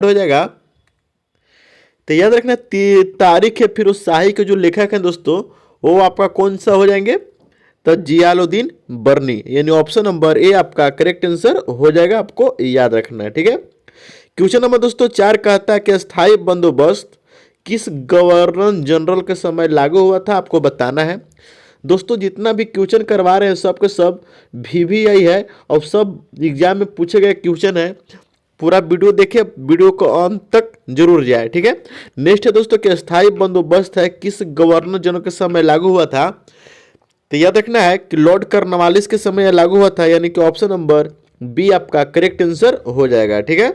हो जाएगा। तो याद रखना तारिक है फिरोज शाही के जो लेखक हैं दोस्तों, वो आपका कौन सा हो जाएंगे, तो जियालुद्दीन बर्नी, यानी ऑप्शन नंबर ए आपका करेक्ट आंसर हो जाएगा, आपको याद रखना है। ठीक है। क्वेश्चन नंबर दोस्तों 4 कहता है कि अस्थायी बंदोबस्त किस गवर्नर जनरल के समय लागू हुआ था, आपको बताना है। दोस्तों जितना भी क्वेश्चन करवा रहे हैं सब के सब VVI है और सब एग्जाम में पूछे गए क्वेश्चन है। पूरा वीडियो देखिए, वीडियो को अंत तक जरूर जाए। ठीक है। नेक्स्ट है दोस्तों कि अस्थायी बंदोबस्त है किस गवर्नर जनरल के समय लागू हुआ था, तो याद रखना है कि लॉर्ड कर्नवालिस के समय यह लागू हुआ था, यानी कि ऑप्शन नंबर बी आपका करेक्ट आंसर हो जाएगा। ठीक है।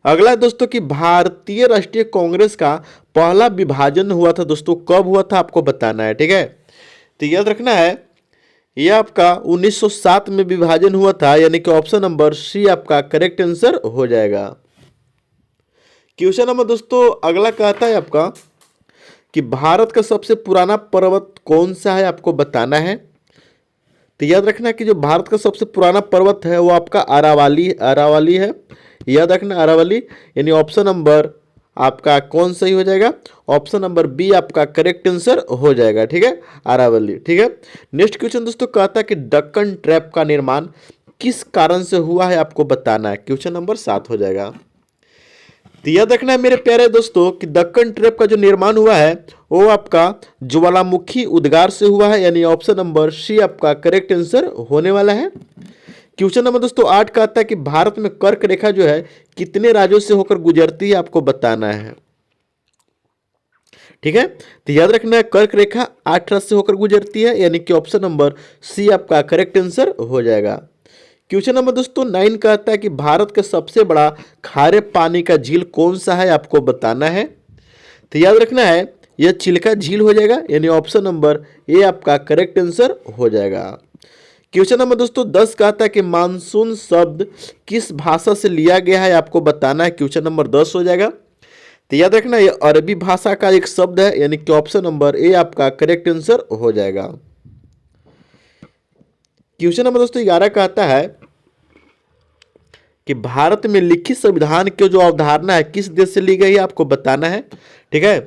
अगला दोस्तों कि भारतीय राष्ट्रीय कांग्रेस का पहला विभाजन हुआ था दोस्तों, कब हुआ था, आपको बताना है। ठीक है। तो याद रखना है यह आपका 1907 में विभाजन हुआ था, यानी कि ऑप्शन नंबर सी आपका करेक्ट आंसर हो जाएगा। क्वेश्चन नंबर दोस्तों अगला कहता है आपका कि भारत का सबसे पुराना पर्वत कौन सा है, आपको बताना है। तो याद रखना कि जो भारत का सबसे पुराना पर्वत है वो आपका अरावली अरावली है। याद रखना अरावली, यानी ऑप्शन नंबर आपका कौन सही हो जाएगा, ऑप्शन नंबर बी आपका करेक्ट आंसर हो जाएगा। ठीक है, अरावली। ठीक है। नेक्स्ट क्वेश्चन दोस्तों कहता है कि दक्कन ट्रैप का निर्माण किस कारण से हुआ है, आपको बताना है। क्वेश्चन नंबर 7 हो जाएगा। तो याद रखना है मेरे प्यारे दोस्तों कि दक्कन ट्रैप का जो निर्माण हुआ है वो आपका ज्वालामुखी उद्गार से हुआ है, यानी ऑप्शन नंबर सी आपका करेक्ट आंसर होने वाला है। क्वेश्चन नंबर दोस्तों 8 का आता है कि भारत में कर्क रेखा जो है कितने राज्यों से होकर गुजरती है, आपको बताना है। ठीक है। तो याद रखना है कर्क रेखा 8 राज्य से होकर गुजरती है, यानी कि ऑप्शन नंबर सी आपका करेक्ट आंसर हो जाएगा। क्वेश्चन नंबर दोस्तों 9 कहता है कि भारत का सबसे बड़ा खारे पानी का झील कौन सा है, आपको बताना है। तो याद रखना है यह चिल्का झील हो जाएगा, यानी ऑप्शन नंबर ए आपका करेक्ट आंसर हो जाएगा। क्वेश्चन नंबर दोस्तों 10 कहता है कि मानसून शब्द किस भाषा से लिया गया है, आपको बताना है। क्वेश्चन नंबर 10 हो जाएगा। तो याद रखना यह अरबी भाषा का एक शब्द है, यानी कि ऑप्शन नंबर ए आपका करेक्ट आंसर हो जाएगा। क्वेश्चन नंबर दोस्तों 11 कहता है कि भारत में लिखित संविधान की जो अवधारणा है किस देश से ली गई है, आपको बताना है। ठीक है।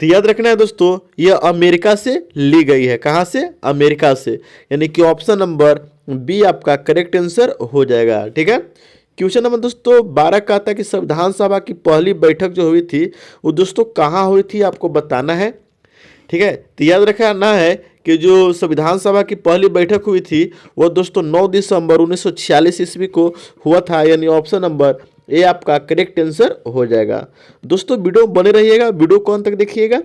तो याद रखना है दोस्तों यह अमेरिका से ली गई है। कहां से, अमेरिका से, यानी कि ऑप्शन नंबर बी आपका करेक्ट आंसर हो जाएगा। ठीक है। क्वेश्चन नंबर दोस्तों 12 का आता है कि संविधान सभा की पहली बैठक जो हुई थी वो दोस्तों कहाँ हुई थी, आपको बताना है। ठीक है। तो याद रखना है कि जो संविधान सभा की पहली बैठक हुई थी वो दोस्तों 9 दिसंबर 1946 ईस्वी को हुआ था, यानी ऑप्शन नंबर ए आपका करेक्ट आंसर हो जाएगा। दोस्तों वीडियो बने रहिएगा, वीडियो को अंत तक देखिएगा।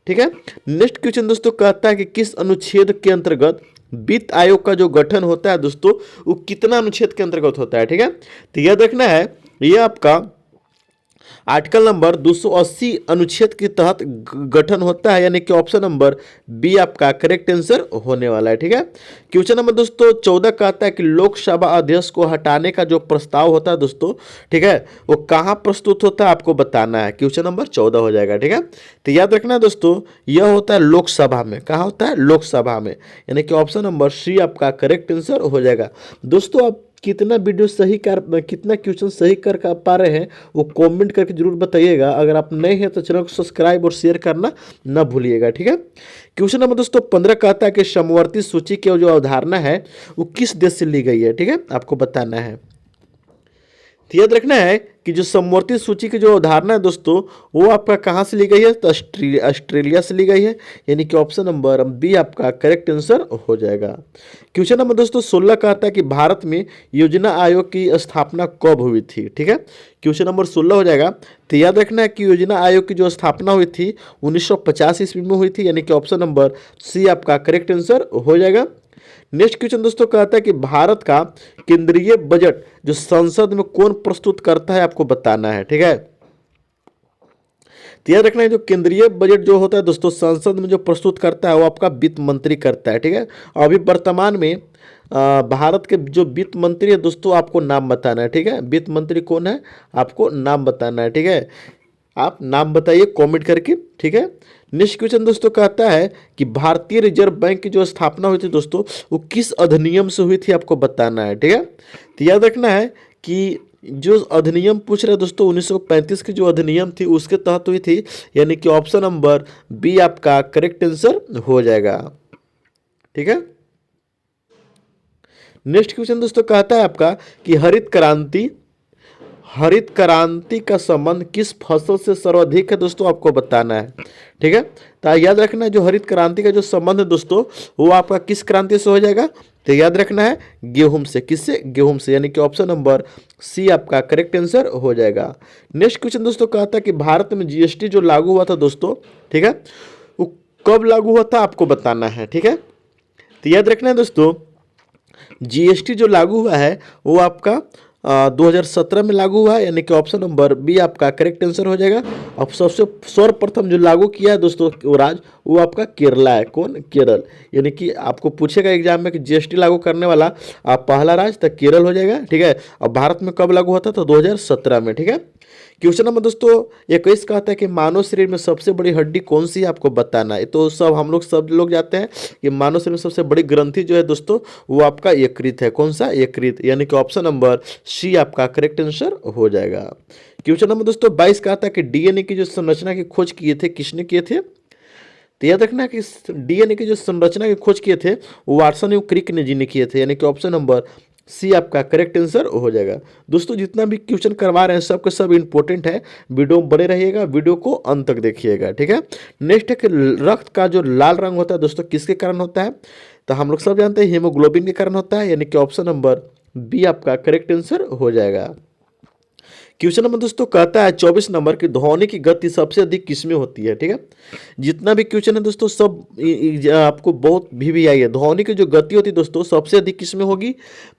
ठीक है। नेक्स्ट क्वेश्चन दोस्तों कहता है कि किस अनुच्छेद के अंतर्गत वित्त आयोग का जो गठन होता है दोस्तों वो कितना अनुच्छेद के अंतर्गत होता है। ठीक है। तो याद रखना है ये आपका आर्टिकल नंबर 280 अनुच्छेद के तहत गठन होता है, यानी कि ऑप्शन नंबर बी आपका करेक्ट आंसर होने वाला है। ठीक है। क्वेश्चन नंबर दोस्तों 14 कहता है कि लोकसभा अध्यक्ष को हटाने का जो प्रस्ताव होता है दोस्तों, ठीक है, वो कहाँ प्रस्तुत होता है, आपको बताना है। क्वेश्चन नंबर 14 हो जाएगा। ठीक है। तो याद रखना है दोस्तों यह होता है लोकसभा में। कहाँ होता है, लोकसभा में, यानी कि ऑप्शन नंबर सी आपका करेक्ट आंसर हो जाएगा। दोस्तों आप कितना वीडियो सही कर, कितना क्वेश्चन सही कर पा रहे हैं वो कमेंट करके जरूर बताइएगा। अगर आप नए हैं तो चैनल को सब्सक्राइब और शेयर करना ना भूलिएगा। ठीक है। क्वेश्चन नंबर दोस्तों 15 कहता है कि समवर्ती सूची की जो अवधारणा है वो किस देश से ली गई है। ठीक है, आपको बताना है। तो याद रखना है कि जो समवर्ती सूची की जो अवधारणा है दोस्तों वो आपका कहाँ से ली गई है, तो ऑस्ट्रेलिया से ली गई है, यानी कि ऑप्शन नंबर बी आपका करेक्ट आंसर हो जाएगा। क्वेश्चन नंबर दोस्तों 16 कहता है कि भारत में योजना आयोग की स्थापना कब हुई थी। ठीक है, क्वेश्चन नंबर 16 हो जाएगा। तो याद रखना है कि योजना आयोग की जो स्थापना हुई थी 1950 ईस्वी में हुई थी, यानी कि ऑप्शन नंबर सी आपका करेक्ट आंसर हो जाएगा। नेक्स्ट क्वेश्चन दोस्तों कहता है कि भारत का केंद्रीय बजट जो संसद में कौन प्रस्तुत करता है, आपको बताना है। ठीक है। तो याद रखना है जो केंद्रीय बजट जो होता है दोस्तों संसद में जो प्रस्तुत करता है वो आपका वित्त मंत्री करता है। ठीक है। अभी वर्तमान में भारत के जो वित्त मंत्री है दोस्तों आपको नाम बताना है। ठीक है, वित्त मंत्री कौन है आपको नाम बताना है। ठीक है, आप नाम बताइए कमेंट करके। ठीक है। नेक्स्ट क्वेश्चन दोस्तों कहता है कि भारतीय रिजर्व बैंक की जो स्थापना हुई थी दोस्तों वो किस अधिनियम से हुई थी, आपको बताना है। ठीक है। तो याद रखना है कि जो अधिनियम पूछ रहे हैं दोस्तों 1935 की जो अधिनियम थी उसके तहत हुई थी, यानी कि ऑप्शन नंबर बी आपका करेक्ट आंसर हो जाएगा। ठीक है। नेक्स्ट क्वेश्चन दोस्तों कहता है आपका कि हरित क्रांति का संबंध किस फसल से सर्वाधिक है दोस्तों, आपको बताना है। ठीक है, तो याद रखना है जो हरित क्रांति का जो संबंध है दोस्तों वो आपका किस क्रांति से हो जाएगा, तो याद रखना है गेहूं से। किससे? गेहूं से, यानी कि ऑप्शन नंबर सी आपका करेक्ट आंसर हो जाएगा। नेक्स्ट क्वेश्चन दोस्तों कहता है कि भारत में जीएसटी जो लागू हुआ था दोस्तों, ठीक है, वो कब लागू हुआ था आपको बताना है। ठीक है, तो याद रखना है दोस्तों जीएसटी जो लागू हुआ है वो आपका 2017 में लागू हुआ है, यानी कि ऑप्शन नंबर बी आपका करेक्ट आंसर हो जाएगा। अब सबसे सर्वप्रथम जो लागू किया है दोस्तों वो राज्य वो आपका केरला है। कौन? केरल। यानी कि आपको पूछेगा एग्जाम में कि जीएसटी लागू करने वाला आप पहला राज्य तो केरल हो जाएगा। ठीक है, अब भारत में कब लागू होता था? तो 2017 में। ठीक है, क्वेश्चन नंबर दोस्तों 21 कहता है कि मानव शरीर में सबसे बड़ी हड्डी कौन सी है, आपको बताना है। तो सब लोग जाते हैं कि मानव शरीर में सबसे बड़ी ग्रंथि जो है दोस्तों वो आपका यकृत है। कौन सा? यकृत, यानी कि ऑप्शन नंबर सी आपका करेक्ट आंसर हो जाएगा। क्वेश्चन नंबर दोस्तों 22 कहता है कि डीएनए की जो संरचना की खोज किए थे किसने किए थे, तो याद रखना कि डीएनए की जो संरचना की खोज किए थे वो वाटसन एवं क्रिक ने जी ने किए थे, यानी कि ऑप्शन नंबर सी आपका करेक्ट आंसर हो जाएगा। दोस्तों जितना भी क्वेश्चन करवा रहे हैं सब के सब इंपॉर्टेंट है, वीडियो में बने रहिएगा, वीडियो को अंत तक देखिएगा। ठीक है, नेक्स्ट है कि रक्त का जो लाल रंग होता है दोस्तों किसके कारण होता है, तो हम लोग सब जानते हैं हीमोग्लोबिन के कारण होता है, यानी कि ऑप्शन नंबर बी आपका करेक्ट आंसर हो जाएगा। क्वेश्चन नंबर दोस्तों कहता है 24 नंबर की ध्वनि की गति सबसे अधिक किसमें होती है। ठीक है, जितना भी क्वेश्चन है दोस्तों सब आपको बहुत भी आई है। ध्वनि की जो गति होती है दोस्तों सबसे अधिक किसमें होगी,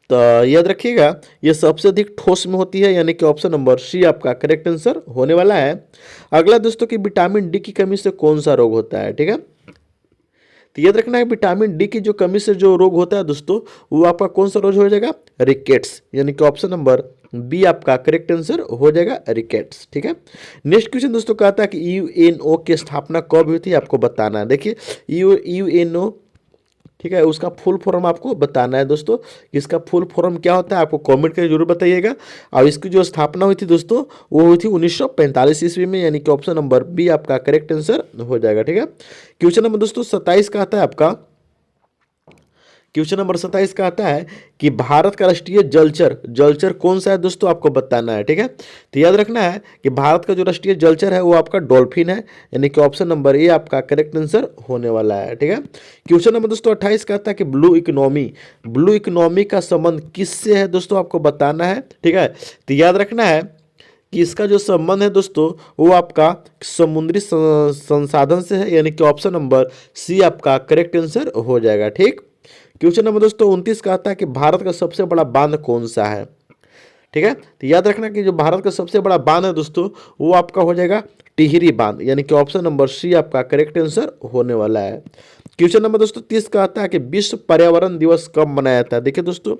तो याद रखिएगा ये सबसे अधिक ठोस में होती है, यानी कि ऑप्शन नंबर सी आपका करेक्ट आंसर होने वाला है। अगला दोस्तों कि विटामिन डी की कमी से कौन सा रोग होता है। ठीक है, तो याद रखना है विटामिन डी की जो कमी से जो रोग होता है दोस्तों वो आपका कौन सा रोग हो जाएगा, रिकेट्स, यानी कि ऑप्शन नंबर बी आपका करेक्ट आंसर हो जाएगा रिकेट्स। ठीक है, नेक्स्ट क्वेश्चन दोस्तों कहता है कि यूएनओ की स्थापना कब हुई थी, आपको बताना है। देखिए यूएनओ, ठीक है, उसका फुल फॉर्म आपको बताना है दोस्तों। इसका फुल फॉर्म क्या होता है आपको कमेंट करके जरूर बताइएगा। और इसकी जो स्थापना हुई थी दोस्तों वो हुई थी 1945 ईस्वी में, यानी कि ऑप्शन नंबर बी आपका करेक्ट आंसर हो जाएगा। ठीक है, क्वेश्चन नंबर दोस्तों 27 का आता है आपका, क्वेश्चन नंबर 27 का आता है कि भारत का राष्ट्रीय जलचर कौन सा है दोस्तों, आपको बताना है। ठीक है, तो याद रखना है कि भारत का जो राष्ट्रीय जलचर है वो आपका डॉल्फिन है, यानी कि ऑप्शन नंबर ए आपका करेक्ट आंसर होने वाला है। ठीक है, क्वेश्चन नंबर दोस्तों 28 का आता है कि ब्लू इकोनॉमी का संबंध किससे है दोस्तों, आपको बताना है। ठीक है, तो याद रखना है कि इसका जो संबंध है दोस्तों वो आपका समुद्री संसाधन से है, यानी कि ऑप्शन नंबर सी आपका करेक्ट आंसर हो जाएगा। ठीक, क्वेश्चन नंबर दोस्तों 29 का आता है कि भारत का सबसे बड़ा बांध कौन सा है। ठीक है, तो याद रखना कि जो भारत का सबसे बड़ा बांध है दोस्तों वो आपका हो जाएगा टिहरी बांध, यानी कि ऑप्शन नंबर सी आपका करेक्ट आंसर होने वाला है। क्वेश्चन नंबर दोस्तों 30 का आता है कि विश्व पर्यावरण दिवस कब मनाया जाता है। देखिए दोस्तों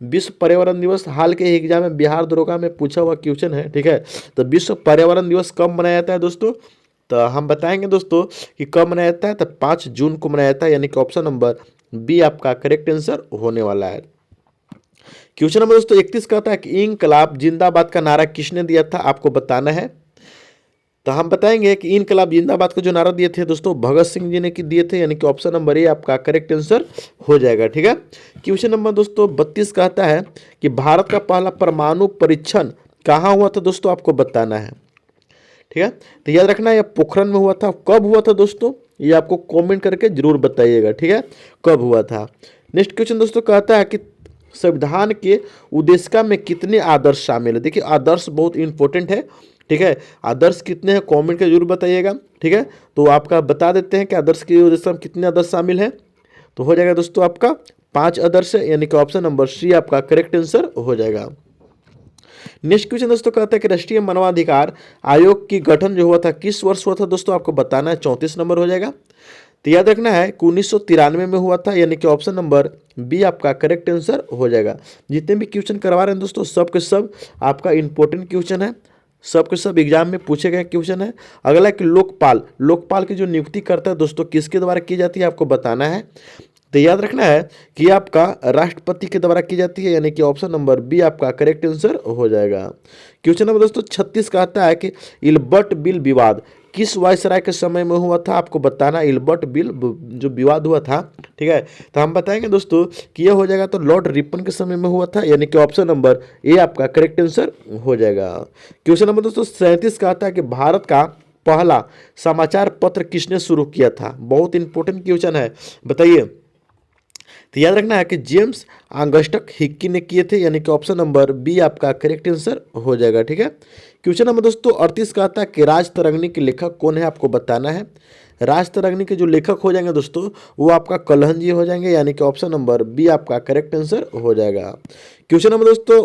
विश्व पर्यावरण दिवस हाल के एग्जाम में बिहार दरोगा में पूछा हुआ क्वेश्चन है। ठीक है, तो विश्व पर्यावरण दिवस कब मनाया जाता है दोस्तों, तो हम बताएंगे दोस्तों कि कब मनाया जाता है, तो 5 जून को मनाया जाता है, यानी कि ऑप्शन नंबर बी आपका करेक्ट आंसर होने वाला है। क्वेश्चन नंबर दोस्तों 31 कहता है कि इनकलाब जिंदाबाद का नारा किसने दिया था, आपको बताना है। तो हम बताएंगे कि इनकलाब जिंदाबाद का जो नारा दिए थे दोस्तों भगत सिंह जी ने दिए थे, यानी कि ऑप्शन नंबर ए आपका करेक्ट आंसर हो जाएगा। ठीक है, क्वेश्चन नंबर दोस्तों 32 कहता है कि भारत का पहला परमाणु परीक्षण कहाँ हुआ था दोस्तों, आपको बताना है। ठीक है, तो याद रखना यह पोखरण में हुआ था। कब हुआ था दोस्तों ये आपको कमेंट करके जरूर बताइएगा। ठीक है, कब हुआ था। नेक्स्ट क्वेश्चन दोस्तों कहता है कि संविधान के उद्देशिका में कितने आदर्श शामिल है। देखिए आदर्श बहुत इंपॉर्टेंट है। ठीक है, आदर्श कितने हैं कमेंट करके जरूर बताइएगा। ठीक है, तो आपका बता देते हैं कि आदर्श के उद्देशिका में कितने आदर्श शामिल हैं, तो हो जाएगा दोस्तों आपका 5 आदर्श है, यानी कि ऑप्शन नंबर सी आपका करेक्ट आंसर हो जाएगा। नेक्स्ट क्वेश्चन दोस्तों कहता है कि राष्ट्रीय मानवाधिकार आयोग की गठन जो हुआ था किस वर्ष हुआ था दोस्तों, आपको बताना है। 34 नंबर हो जाएगा। तो याद रखना है कि 1993 में हुआ था, यानी कि ऑप्शन नंबर बी आपका करेक्ट आंसर हो जाएगा। जितने भी क्वेश्चन करवा रहे हैं दोस्तों सब के सब आपका इंपॉर्टेंट क्वेश्चन है, सब के सब एग्जाम में पूछे गए क्वेश्चन है। अगला कि लोकपाल की जो नियुक्ति करता है दोस्तों किसके द्वारा की जाती है, आपको बताना है। तो याद रखना है कि आपका राष्ट्रपति के द्वारा की जाती है, यानी कि ऑप्शन नंबर बी आपका करेक्ट आंसर हो जाएगा। क्वेश्चन नंबर दोस्तों 36 कहता है कि इल्बर्ट बिल विवाद किस वायसराय के समय में हुआ था, आपको बताना। इल्बर्ट बिल जो विवाद हुआ था, ठीक है, तो हम बताएंगे दोस्तों कि यह हो जाएगा तो लॉर्ड रिपन के समय में हुआ था, यानी कि ऑप्शन नंबर ए आपका करेक्ट आंसर हो जाएगा। क्वेश्चन नंबर दोस्तों 37 कहता है कि भारत का पहला समाचार पत्र किसने शुरू किया था। बहुत इंपॉर्टेंट क्वेश्चन है, बताइए। तो याद रखना है कि जेम्स ऑगस्टस हिक्की ने किए थे, यानी कि ऑप्शन नंबर बी आपका करेक्ट आंसर हो जाएगा। ठीक है, क्वेश्चन नंबर दोस्तों 38 का आता है कि राजतरंगिणी के लेखक कौन है, आपको बताना है। राजतरंगिणी के जो लेखक हो जाएंगे दोस्तों वो आपका कलहन जी हो जाएंगे, यानी कि ऑप्शन नंबर बी आपका करेक्ट आंसर हो जाएगा। क्वेश्चन नंबर दोस्तों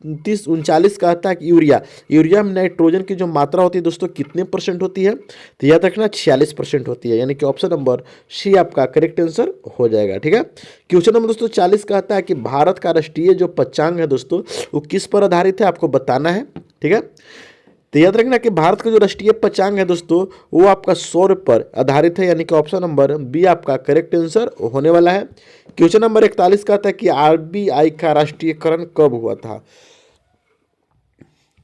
39 का आता है कि यूरिया में नाइट्रोजन की जो मात्रा होती है दोस्तों कितने परसेंट होती है, तो याद रखना 46% होती है, यानी कि ऑप्शन नंबर सी आपका करेक्ट आंसर हो जाएगा। ठीक है, क्वेश्चन नंबर दोस्तों 40 का आता है कि भारत का राष्ट्रीय जो पंचांग है दोस्तों वो किस पर आधारित है, आपको बताना है। ठीक है, तो याद रखना कि भारत का जो राष्ट्रीय पंचांग है दोस्तों वो आपका सौर पर आधारित है, यानी कि ऑप्शन नंबर बी आपका करेक्ट आंसर होने वाला है। क्वेश्चन नंबर 41 का आता है कि आरबीआई का राष्ट्रीयकरण कब हुआ था।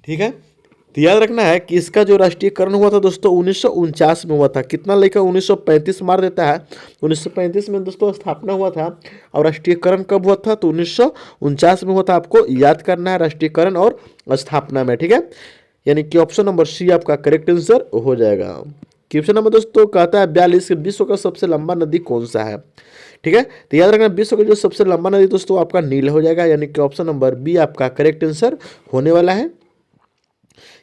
ठीक है, तो याद रखना है कि इसका जो राष्ट्रीयकरण हुआ था दोस्तों 1949 में हुआ था। कितना लेकर 1935 मार देता है, 1935 में दोस्तों स्थापना हुआ था, और राष्ट्रीयकरण कब हुआ था, तो 1949 में हुआ था। आपको याद करना है राष्ट्रीयकरण और स्थापना में। ठीक है, यानी कि ऑप्शन नंबर सी आपका करेक्ट आंसर हो जाएगा। क्वेश्चन नंबर दोस्तों कहता है 42 विश्व का सबसे लंबा नदी कौन सा है। ठीक है, तो याद रखना विश्व का जो सबसे लंबा नदी दोस्तों आपका नील हो जाएगा, यानी कि ऑप्शन नंबर बी आपका करेक्ट आंसर होने वाला है।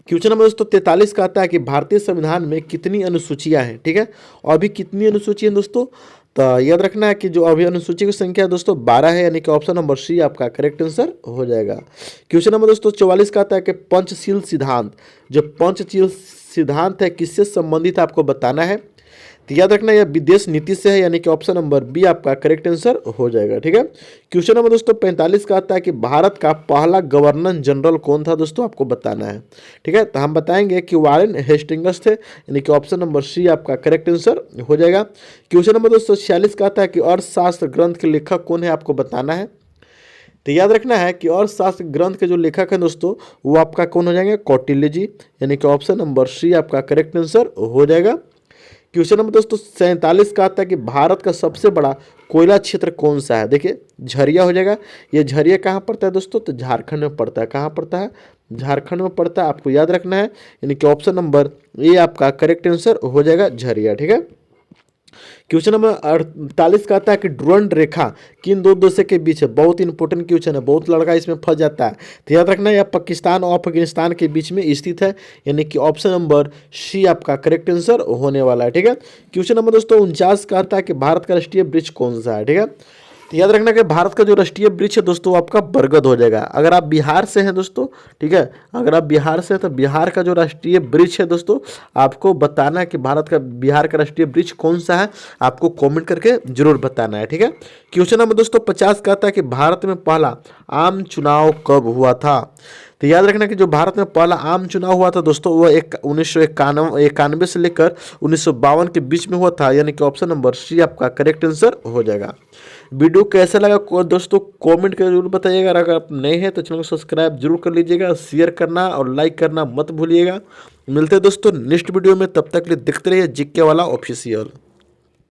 क्वेश्चन नंबर दोस्तों 43 का आता है कि भारतीय संविधान में कितनी अनुसूचियां हैं। ठीक है, और अभी कितनी अनुसूची हैं दोस्तों, तो याद रखना है कि जो अभी अनुसूची की संख्या दोस्तों 12 है, यानी कि ऑप्शन नंबर सी आपका करेक्ट आंसर हो जाएगा। क्वेश्चन नंबर दोस्तों 44 का आता है कि पंचशील सिद्धांत, जो पंचशील सिद्धांत है किससे संबंधित है, आपको बताना है। तो याद रखना यह विदेश नीति से है, यानी कि ऑप्शन नंबर बी आपका करेक्ट आंसर हो जाएगा। ठीक है, क्वेश्चन नंबर दोस्तों 45 का आता है कि भारत का पहला गवर्नर जनरल कौन था दोस्तों, आपको बताना है। ठीक है, तो हम बताएंगे कि वारेन हेस्टिंग्स थे, यानी कि ऑप्शन नंबर सी आपका करेक्ट आंसर हो जाएगा। क्वेश्चन नंबर दोस्तों 46 का आता है कि अर्थशास्त्र ग्रंथ के लेखक कौन है, आपको बताना है। तो याद रखना है कि अर्थशास्त्र ग्रंथ के जो लेखक हैं दोस्तों वो आपका कौन हो जाएंगे, कौटिल्य जी, यानी कि ऑप्शन नंबर सी आपका करेक्ट आंसर हो जाएगा। क्वेश्चन नंबर दोस्तों 47 का आता है कि भारत का सबसे बड़ा कोयला क्षेत्र कौन सा है। देखिए झरिया हो जाएगा, ये झरिया कहाँ पड़ता है दोस्तों, तो झारखंड में पड़ता है। कहाँ पड़ता है, झारखंड में पड़ता है, आपको याद रखना है, यानी कि ऑप्शन नंबर ए आपका करेक्ट आंसर हो जाएगा, झरिया। ठीक है, क्वेश्चन नंबर 48 का आता है कि ड्रोन रेखा किन दो देशों के बीच है। बहुत इंपॉर्टेंट क्वेश्चन है, बहुत लड़का इसमें फंस जाता है। तो याद रखना यह पाकिस्तान और अफगानिस्तान के बीच में स्थित है, यानी कि ऑप्शन नंबर सी आपका करेक्ट आंसर होने वाला है। ठीक है, क्वेश्चन नंबर दोस्तों 49 का आता है कि भारत का राष्ट्रीय वृक्ष कौन सा है। ठीक है, तो याद रखना कि भारत का जो राष्ट्रीय वृक्ष है दोस्तों आपका बरगद हो जाएगा। अगर आप बिहार से हैं दोस्तों, ठीक है, अगर आप बिहार से हैं तो बिहार का जो राष्ट्रीय वृक्ष है दोस्तों आपको बताना है कि भारत का बिहार का राष्ट्रीय वृक्ष कौन सा है, आपको कमेंट करके जरूर बताना है। ठीक है, क्वेश्चन नंबर दोस्तों 50 का आता है कि भारत में पहला आम चुनाव कब हुआ था। तो याद रखना कि जो भारत में पहला आम चुनाव हुआ था दोस्तों वो 1991 से लेकर 1952 के बीच में हुआ था, यानी कि ऑप्शन नंबर सी आपका करेक्ट आंसर हो जाएगा। वीडियो कैसा लगा दोस्तों कमेंट कर जरूर बताइएगा। अगर आप नए हैं तो चैनल को सब्सक्राइब जरूर कर लीजिएगा, शेयर करना और लाइक करना मत भूलिएगा। मिलते हैं दोस्तों नेक्स्ट वीडियो में, तब तक के लिए देखते रहिए जीके वाला ऑफिशियल।